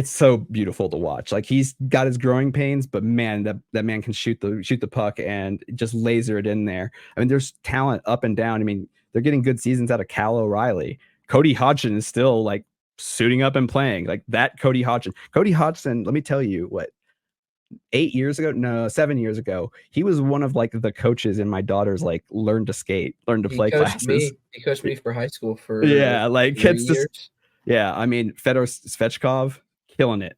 so beautiful to watch. Like, he's got his growing pains, but man, that man can shoot the puck and just laser it in there. I mean, there's talent up and down. I mean, they're getting good seasons out of Cal O'Reilly. Cody Hodgson is still, like, suiting up and playing. Like, that Cody Hodgson, let me tell you what, 7 years ago, he was one of, like, the coaches in my daughter's, like, learn to play classes. He coached me for high school for like 3 it's years. just, I mean, Fedor Svechkov killing it.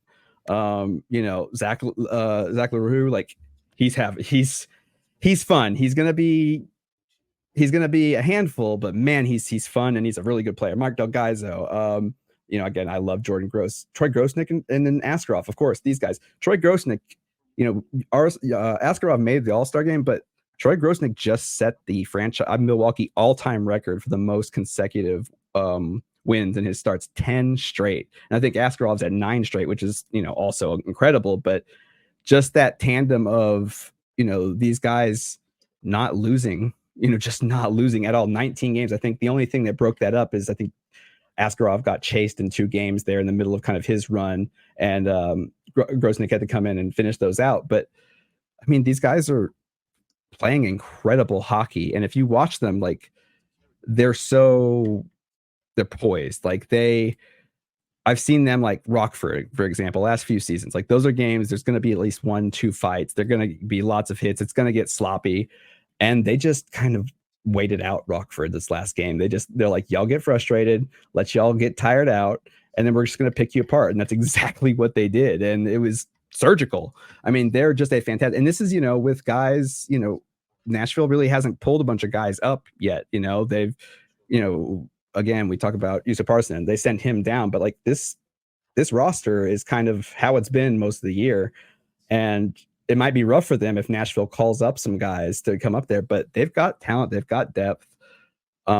Zach LaRue, like, he's fun. He's gonna be a handful, but man, he's fun, and he's a really good player. Mark Delgaizo, again, I love Jordan Gross, Troy Grosnick, and then Askarov, of course. These guys, Troy Grosnick, Askarov made the All-Star game, but Troy Grosnick just set the franchise Milwaukee all-time record for the most consecutive wins in his starts, 10 straight. And I think Askarov's at 9 straight, which is, also incredible. But just that tandem of, these guys not losing, just not losing at all. 19 games. I think the only thing that broke that up is, I think Askarov got chased in 2 games there in the middle of kind of his run, and Grosnick had to come in and finish those out. But I mean, these guys are playing incredible hockey, and if you watch them, like, they're poised. Like, I've seen them, like Rockford, for example, last few seasons. Like, those are games, there's going to be at least 1-2 fights. They're going to be lots of hits. It's going to get sloppy, and they just kind of waited out Rockford this last game. They're like, y'all get frustrated, let y'all get tired out, and then we're just going to pick you apart. And that's exactly what they did. And it was surgical. I mean, they're just a fantastic, and this is, with guys, Nashville really hasn't pulled a bunch of guys up yet. They've, again, we talk about Yusuf Parson. They sent him down, but like this roster is kind of how it's been most of the year. And it might be rough for them if Nashville calls up some guys to come up there, but they've got talent, they've got depth. They're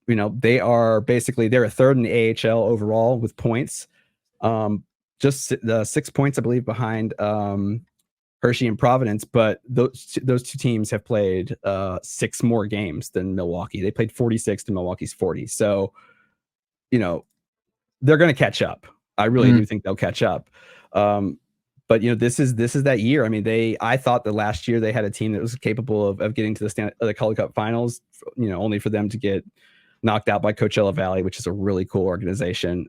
a third in the AHL overall with points. Just 6 points, I believe, behind Hershey and Providence, but those two teams have played 6 more games than Milwaukee. They played 46 to Milwaukee's 40. So, they're going to catch up. I really do think they'll catch up. But this is that year. I mean, I thought that last year they had a team that was capable of getting to the Calder Cup finals, only for them to get knocked out by Coachella Valley, which is a really cool organization.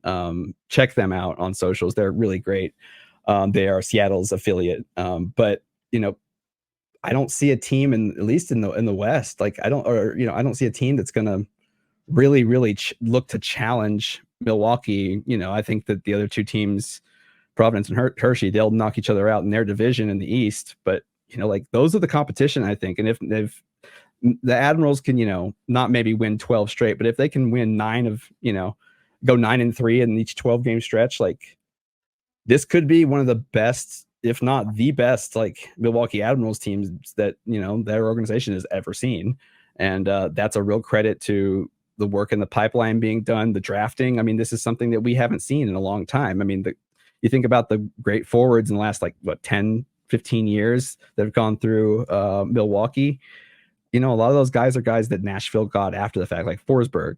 Check them out on socials. They're really great. They are Seattle's affiliate. But I don't see a team at least in the West. Like I don't see a team that's going to really, really look to challenge Milwaukee. I think that the other two teams, Providence and Hershey, they'll knock each other out in their division in the East. But those are the competition, I think. And if the Admirals can, not maybe win 12 straight, but if they can win 9 of, go 9-3 in each 12-game stretch, like this could be one of the best, if not the best, like Milwaukee Admirals teams that, their organization has ever seen. And that's a real credit to the work in the pipeline being done, the drafting. I mean, this is something that we haven't seen in a long time. I mean, you think about the great forwards in the last 10, 15 years that have gone through Milwaukee. A lot of those guys are guys that Nashville got after the fact, like Forsberg,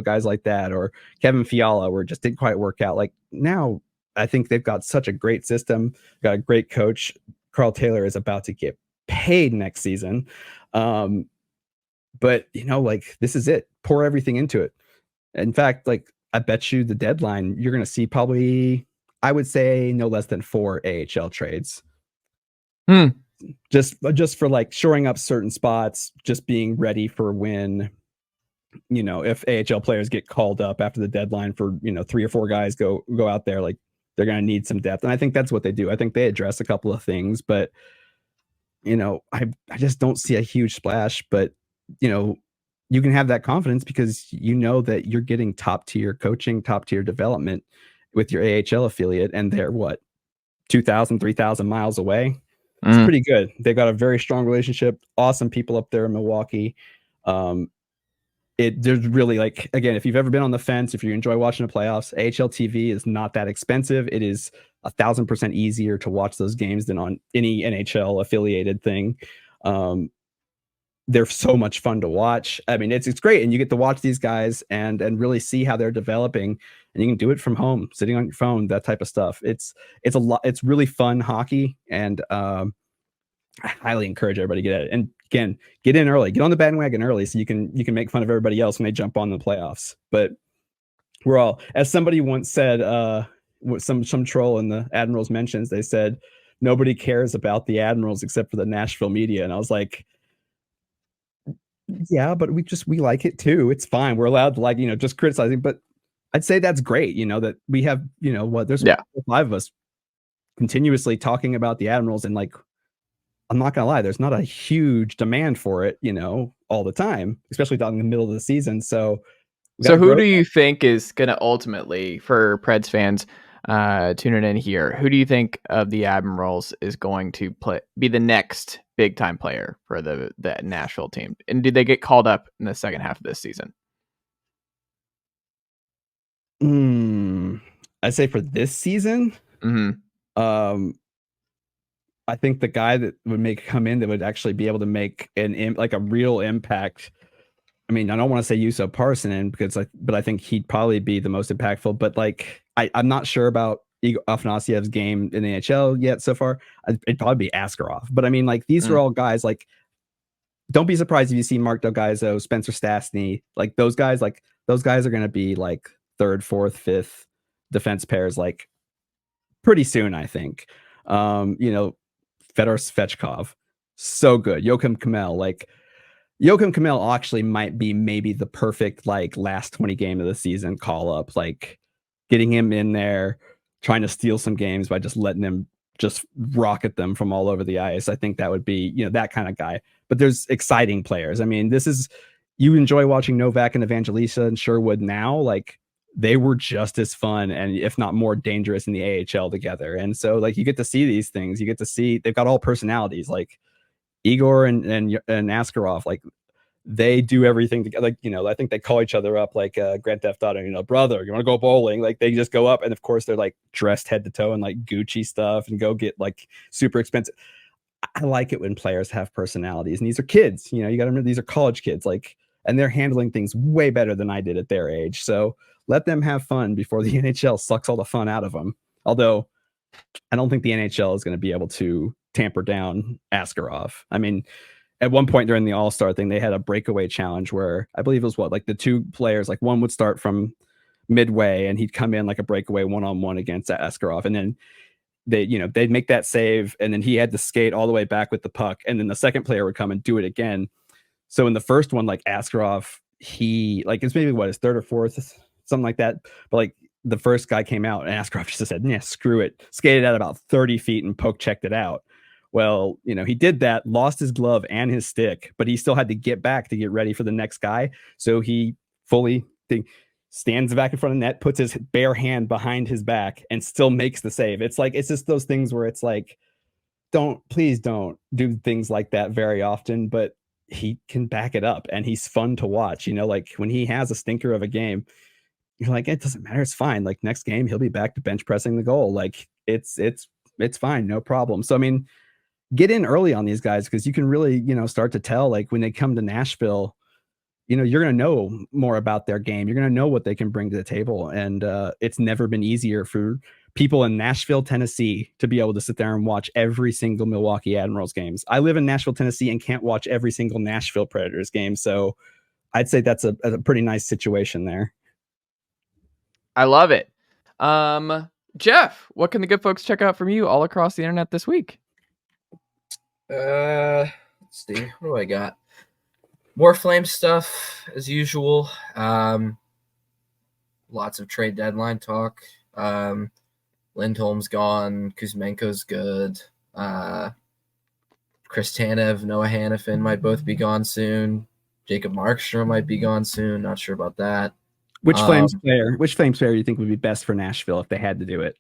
guys like that, or Kevin Fiala, where it just didn't quite work out. Like now, I think they've got such a great system, got a great coach. Carl Taylor is about to get paid next season. But this is it. Pour everything into it. In fact, I bet you the deadline, you're going to see probably, I would say, no less than 4 AHL trades. Just for shoring up certain spots, just being ready for when, if AHL players get called up after the deadline for, 3 or 4 guys go out there, they're going to need some depth. And I think that's what they do. I think they address a couple of things, but, I just don't see a huge splash. But, you can have that confidence because that you're getting top tier coaching, top tier development with your AHL affiliate, and they're 2,000, 3,000 miles away. It's pretty good. They've got a very strong relationship. Awesome people up there in Milwaukee. There's really again, if you've ever been on the fence, if you enjoy watching the playoffs, AHL TV is not that expensive. It is 1,000% easier to watch those games than on any NHL affiliated thing. They're so much fun to watch. I mean, it's great, and you get to watch these guys and really see how they're developing. And you can do it from home, sitting on your phone, that type of stuff. It's a lot. It's really fun hockey, and I highly encourage everybody to get at it. And again, get in early, get on the bandwagon early, so you can make fun of everybody else when they jump on the playoffs. But we're all, as somebody once said, some troll in the Admirals mentions, they said nobody cares about the Admirals except for the Nashville media, and I was like, yeah, but we like it too. It's fine. We're allowed to just criticizing, but I'd say that's great. That we have, there's 5 of us continuously talking about the Admirals, and I'm not gonna lie, there's not a huge demand for it, all the time, especially down in the middle of the season. So who do you think is gonna ultimately, for Preds fans tuning in here, who do you think of the Admirals is going to be the next big time player for the Nashville team? And did they get called up in the second half of this season? I'd say for this season, I think the guy that would come in that would actually be able to make a real impact. I mean, I don't want to say Yusuf Parson but I think he'd probably be the most impactful. But I'm not sure about Igor Afanasiev's game in the NHL yet so far. It'd probably be Askarov. But I mean, these are all guys. Don't be surprised if you see Mark Delgaizo, Spencer Stastny, those guys. Those guys are going to be 3rd, 4th, 5th defense pairs pretty soon, I think. Fedor Svechkov, so good. Joachim Kamel, Joachim Kamel actually might be maybe the perfect last 20 game of the season call up, getting him in there, trying to steal some games by just letting him just rocket them from all over the ice. I think that would be that kind of guy. But there's exciting players. I mean, this is you enjoy watching Novak and Evangelista and Sherwood now, like they were just as fun and if not more dangerous in the AHL together. And so like you get to see these things. You get to see they've got all personalities, like Igor and Askarov, like they do everything together. Like, I think they call each other up like Grand Theft Auto, brother, you want to go bowling? Like they just go up, and of course they're like dressed head to toe in like Gucci stuff and go get like super expensive. I like it when players have personalities, and these are kids, you got to remember these are college kids, like, and they're handling things way better than I did at their age. So let them have fun before the NHL sucks all the fun out of them. Although I don't think the NHL is going to be able to tamper down Askarov. I mean, at one point during the All-Star thing, they had a breakaway challenge where I believe it was like the two players, like one would start from midway and he'd come in like a breakaway one-on-one against Askarov. And then they'd make that save, and then he had to skate all the way back with the puck. And then the second player would come and do it again. So in the first one, like Askarov, he like, it's maybe his third or fourth, something like that. But like the first guy came out and Askarov just said, yeah, screw it. Skated out about 30 feet and poke checked it out. Well, he did that, lost his glove and his stick, but he still had to get back to get ready for the next guy. So he fully stands back in front of the net, puts his bare hand behind his back, and still makes the save. It's like, it's just those things where it's like, please don't do things like that very often, but he can back it up and he's fun to watch. Like when he has a stinker of a game, you're like, it doesn't matter. It's fine. Like next game, he'll be back to bench pressing the goal. Like it's fine. No problem. So, I mean, get in early on these guys, because you can really, start to tell, like when they come to Nashville, you're going to know more about their game. You're going to know what they can bring to the table. And it's never been easier for people in Nashville, Tennessee, to be able to sit there and watch every single Milwaukee Admirals games. I live in Nashville, Tennessee, and can't watch every single Nashville Predators game. So I'd say that's a pretty nice situation there. I love it. Jeff, what can the good folks check out from you all across the internet this week? Let's see. What do I got? More Flame stuff as usual. Lots of trade deadline talk. Lindholm's gone. Kuzmenko's good. Chris Tanev, Noah Hannafin might both be gone soon. Jacob Markstrom might be gone soon. Not sure about that. Which Flames player do you think would be best for Nashville if they had to do it?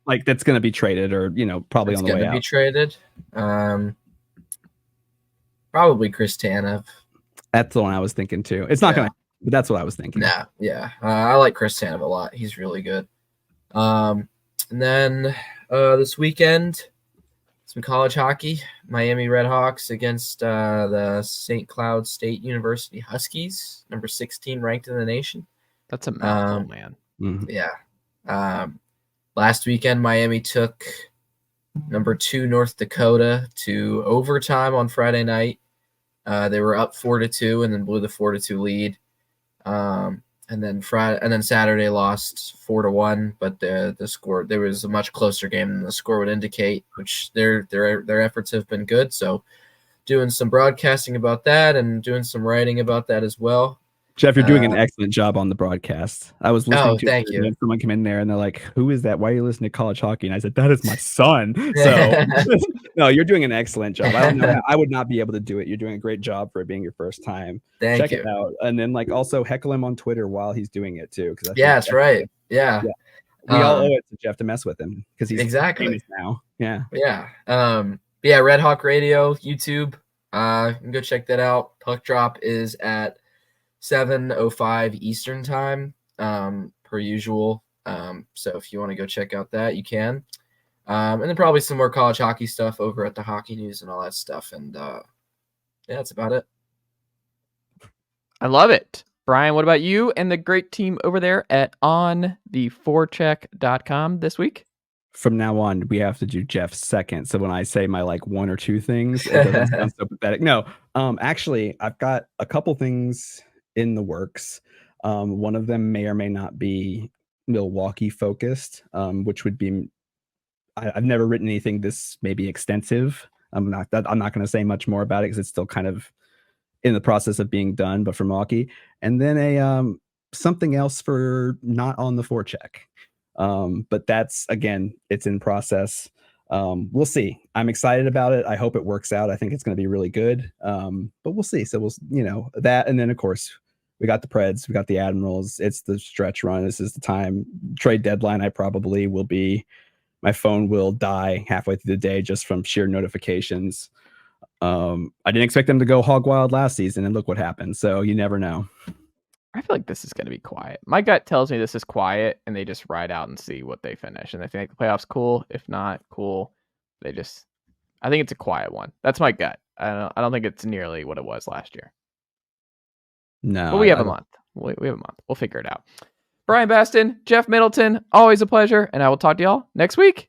Like that's going to be traded, or probably on the way out. Be traded. Probably Chris Tanev. That's the one I was thinking too. It's not going to, but that's what I was thinking. Yeah. I like Chris Tanev a lot. He's really good. And then this weekend, some college hockey. Miami Redhawks against the St. Cloud State University Huskies, number 16 ranked in the nation. That's a mouthful, man. Mm-hmm. Yeah. Last weekend, Miami took number 2 North Dakota to overtime on Friday night. They were up 4-2 and then blew the 4-2 lead. And then Saturday lost 4-1, but the score, there was a much closer game than the score would indicate, which their efforts have been good. So doing some broadcasting about that and doing some writing about that as well. Jeff, you're doing an excellent job on the broadcast. I was listening to thank you. And someone came in there and they're like, who is that? Why are you listening to college hockey? And I said, that is my son. So no, you're doing an excellent job. I don't know. I would not be able to do it. You're doing a great job for it being your first time. Check it out. And then also heckle him on Twitter while he's doing it too. That's right. Yeah. We all owe it to Jeff to mess with him because he's famous now. Yeah. Yeah. Red Hawk Radio, YouTube. You can go check that out. Puck Drop is at 7:05 Eastern time, per usual. So if you want to go check out that, you can. And then probably some more college hockey stuff over at the Hockey News and all that stuff. And that's about it. I love it. Bryan, what about you and the great team over there at ontheforecheck.com this week? From now on, we have to do Jeff second. So when I say my one or two things, it doesn't sound so pathetic. No, actually, I've got a couple things in the works. One of them may or may not be Milwaukee focused, which would be, I've never written anything this maybe extensive. I'm not going to say much more about it because it's still kind of in the process of being done, but for Milwaukee. And then something else for not on the forecheck. But that's, again, it's in process. We'll see. I'm excited about it. I hope it works out. I think it's going to be really good. But we'll see. So we'll, that. And then, of course, we got the Preds, we got the Admirals. It's the stretch run. This is the time. Trade deadline, my phone will die halfway through the day just from sheer notifications. I didn't expect them to go hog wild last season, and look what happened. So you never know. I feel like this is going to be quiet. My gut tells me this is quiet, and they just ride out and see what they finish. And if they make the playoffs, cool. If not, cool. I think it's a quiet one. That's my gut. I don't think it's nearly what it was last year. No, but we have a month. We have a month. We'll figure it out. Bryan Bastin, Jeff Middleton, always a pleasure, and I will talk to y'all next week.